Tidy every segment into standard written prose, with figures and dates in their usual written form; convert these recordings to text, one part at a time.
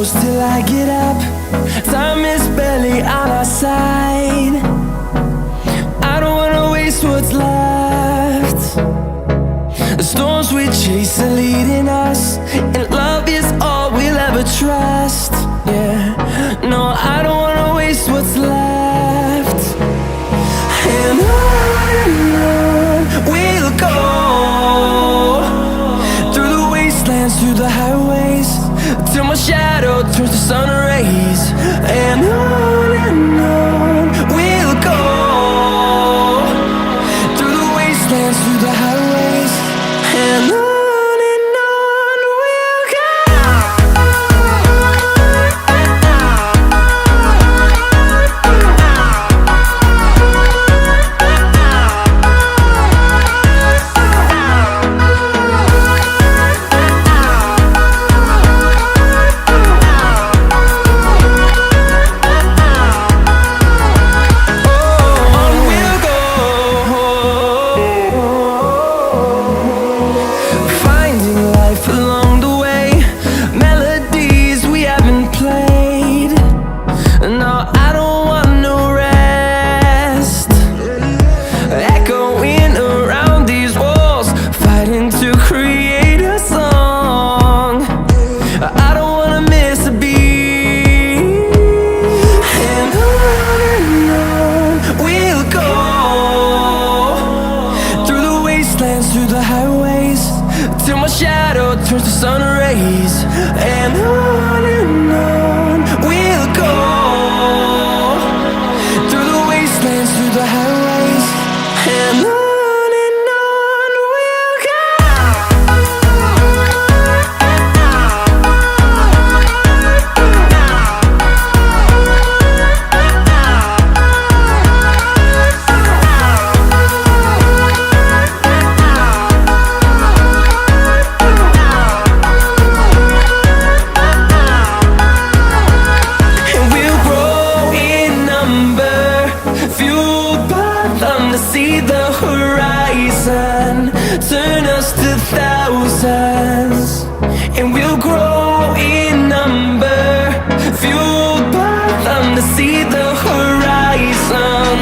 close till I get up. Time is barely on our side. I don't wanna waste what's left. The storms we chase are leading us, and love is all we'll ever trust. Yeah, no, I don't wanna waste what's left. And on we'll go, through the wastelands, through the highways, till my shadow turns to sun rays. And on we'll go, through the wastelands, through the highways, and on we'll go. Through the highways, till my shadow turns to sun rays. And on we'll go, through the wastelands, through the highways, and on we'll go. To see the horizon turn us to thousands, and we'll grow in number, fueled by them. To see the horizon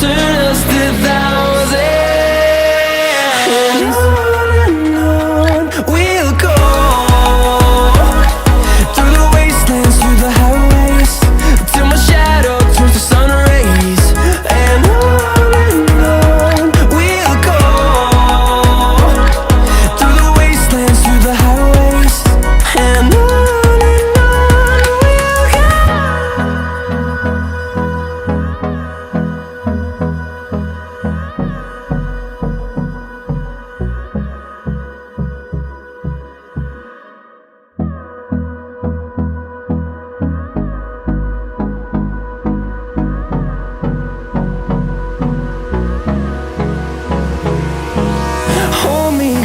turn us to thousands, and on we'll go, through the wastelands, through the highways, till my shadow turns to sun rays. And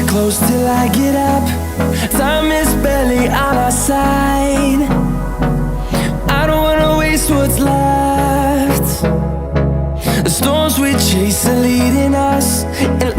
close till I get up. Time is barely on our side. I don't wanna waste what's left. The storms we chase are leading us, and